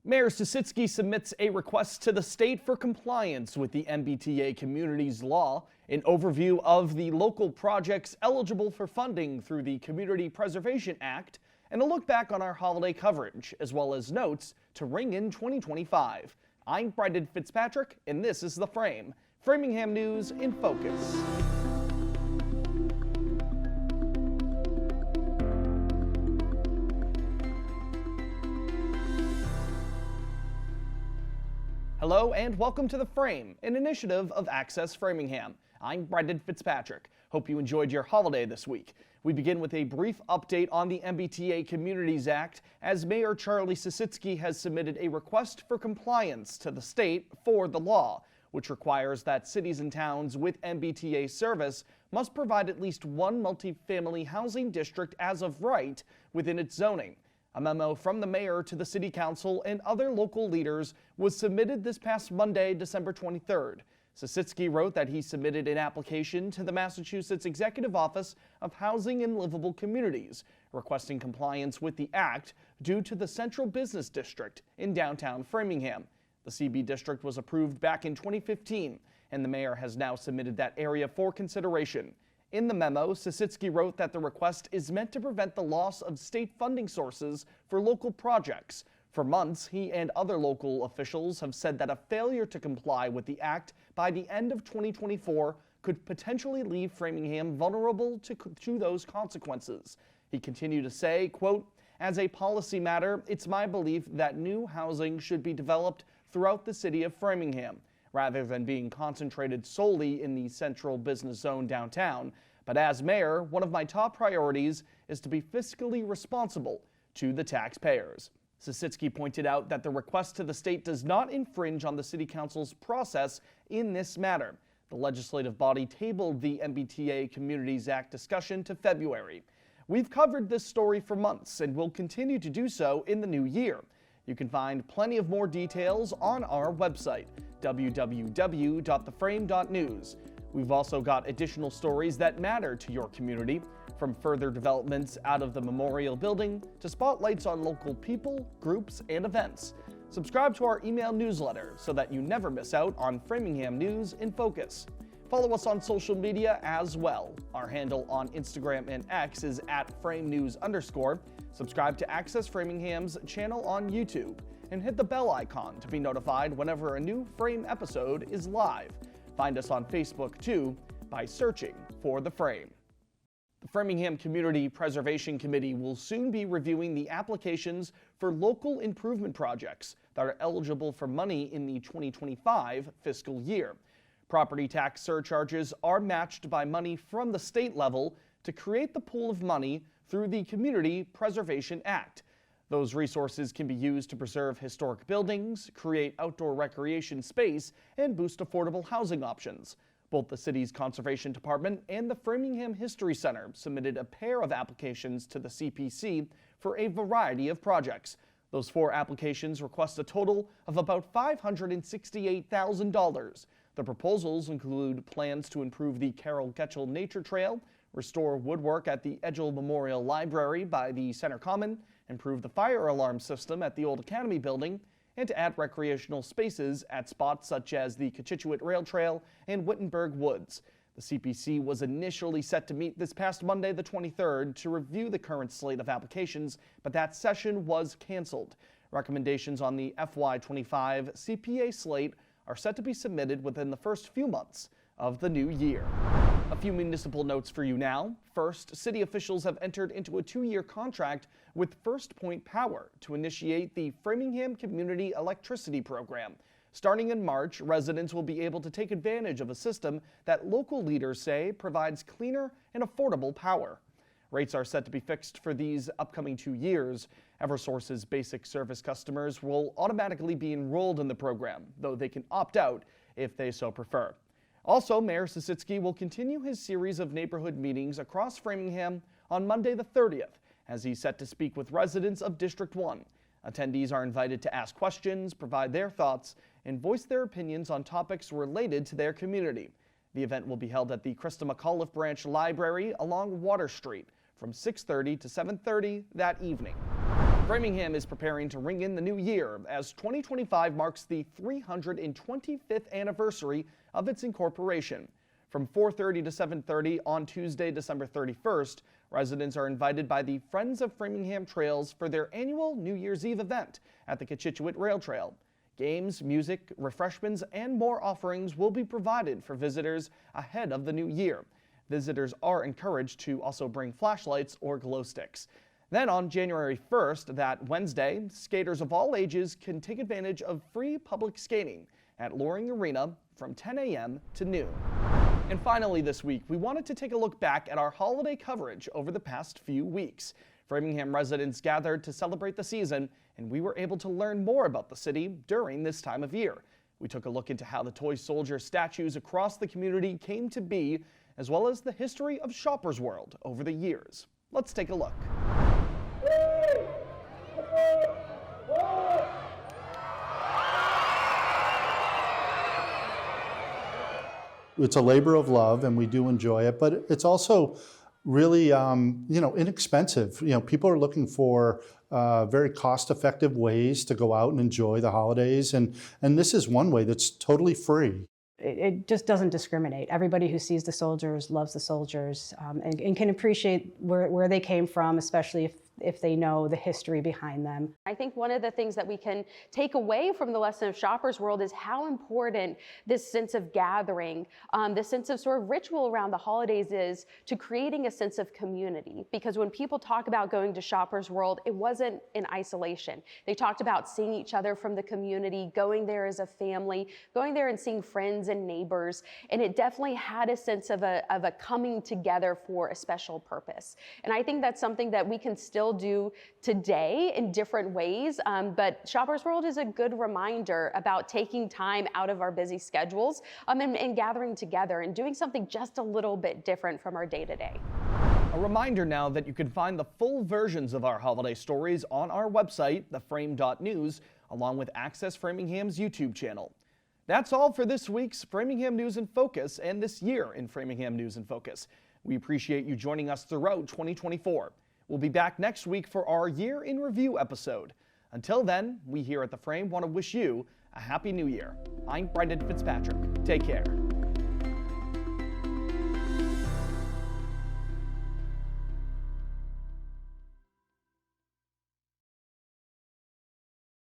Mayor Sisitsky submits a request to the state for compliance with the MBTA Communities Law, an overview of the local projects eligible for funding through the Community Preservation Act, and a look back on our holiday coverage, as well as notes to ring in 2025. I'm Brendan Fitzpatrick, and this is The Frame, Framingham News in Focus. Hello and welcome to The Frame, an initiative of Access Framingham. I'm Brendan Fitzpatrick. Hope you enjoyed your holiday this week. We begin with a brief update on the MBTA Communities Act, as Mayor Charlie Sisitsky has submitted a request for compliance to the state for the law, which requires that cities and towns with MBTA service must provide at least one multifamily housing district as of right within its zoning. A memo from the mayor to the city council and other local leaders was submitted this past Monday, December 23rd. Sisitsky wrote that he submitted an application to the Massachusetts Executive Office of Housing and Livable Communities, requesting compliance with the act due to the Central Business District in downtown Framingham. The CB district was approved back in 2015, and the mayor has now submitted that area for consideration. In the memo, Sisitsky wrote that the request is meant to prevent the loss of state funding sources for local projects. For months, he and other local officials have said that a failure to comply with the act by the end of 2024 could potentially leave Framingham vulnerable to those consequences. He continued to say, quote, "As a policy matter, it's my belief that new housing should be developed throughout the city of Framingham, rather than being concentrated solely in the central business zone downtown. But as mayor, one of my top priorities is to be fiscally responsible to the taxpayers." Sisitsky pointed out that the request to the state does not infringe on the city council's process in this matter. The legislative body tabled the MBTA Communities Act discussion to February. We've covered this story for months and will continue to do so in the new year. You can find plenty of more details on our website, www.theframe.news. We've also got additional stories that matter to your community, from further developments out of the Memorial Building to spotlights on local people, groups, and events. Subscribe to our email newsletter so that you never miss out on Framingham News in Focus. Follow us on social media as well. Our handle on Instagram and X is @FrameNews_. Subscribe to Access Framingham's channel on YouTube and hit the bell icon to be notified whenever a new Frame episode is live. Find us on Facebook too by searching for The Frame. The Framingham Community Preservation Committee will soon be reviewing the applications for local improvement projects that are eligible for money in the 2025 fiscal year. Property tax surcharges are matched by money from the state level to create the pool of money through the Community Preservation Act. Those resources can be used to preserve historic buildings, create outdoor recreation space, and boost affordable housing options. Both the city's Conservation Department and the Framingham History Center submitted a pair of applications to the CPC for a variety of projects. Those four applications request a total of about $568,000. The proposals include plans to improve the Carol Getchell Nature Trail, restore woodwork at the Edgell Memorial Library by the Center Common, improve the fire alarm system at the Old Academy Building, and to add recreational spaces at spots such as the Cochituate Rail Trail and Wittenberg Woods. The CPC was initially set to meet this past Monday, the 23rd, to review the current slate of applications, but that session was canceled. Recommendations on the FY25 CPA slate are set to be submitted within the first few months of the new year. A few municipal notes for you now. First, city officials have entered into a 2-year contract with First Point Power to initiate the Framingham Community Electricity Program. Starting in March, residents will be able to take advantage of a system that local leaders say provides cleaner and affordable power. Rates are set to be fixed for these upcoming 2 years. Eversource's basic service customers will automatically be enrolled in the program, though they can opt out if they so prefer. Also, Mayor Sisitsky will continue his series of neighborhood meetings across Framingham on Monday the 30th, as he's set to speak with residents of District 1. Attendees are invited to ask questions, provide their thoughts, and voice their opinions on topics related to their community. The event will be held at the Krista McAuliffe Branch Library along Water Street from 6:30 to 7:30 that evening. Framingham is preparing to ring in the new year as 2025 marks the 325th anniversary of its incorporation. From 4:30 to 7:30 on Tuesday, December 31st, residents are invited by the Friends of Framingham Trails for their annual New Year's Eve event at the Cochituate Rail Trail. Games, music, refreshments, and more offerings will be provided for visitors ahead of the new year. Visitors are encouraged to also bring flashlights or glow sticks. Then on January 1st, that Wednesday, skaters of all ages can take advantage of free public skating at Loring Arena from 10 a.m. to noon. And finally this week, we wanted to take a look back at our holiday coverage over the past few weeks. Framingham residents gathered to celebrate the season, and we were able to learn more about the city during this time of year. We took a look into how the toy soldier statues across the community came to be, as well as the history of Shoppers World over the years. Let's take a look. It's a labor of love, and we do enjoy it, but it's also really, inexpensive. People are looking for very cost-effective ways to go out and enjoy the holidays, and this is one way that's totally free. It just doesn't discriminate. Everybody who sees the soldiers loves the soldiers and can appreciate where they came from, especially if they know the history behind them. I think one of the things that we can take away from the lesson of Shoppers World is how important this sense of gathering, this sense of sort of ritual around the holidays is to creating a sense of community. Because when people talk about going to Shoppers World, it wasn't in isolation. They talked about seeing each other from the community, going there as a family, going there and seeing friends and neighbors. And it definitely had a sense of a coming together for a special purpose. And I think that's something that we can still do today in different ways, but Shoppers World is a good reminder about taking time out of our busy schedules and gathering together and doing something just a little bit different from our day-to-day. A reminder now that you can find the full versions of our holiday stories on our website, theframe.news, along with Access Framingham's YouTube channel. That's all for this week's Framingham News in Focus and this year in Framingham News in Focus. We appreciate you joining us throughout 2024. We'll be back next week for our Year in Review episode. Until then, we here at The Frame want to wish you a Happy New Year. I'm Brendan Fitzpatrick. Take care.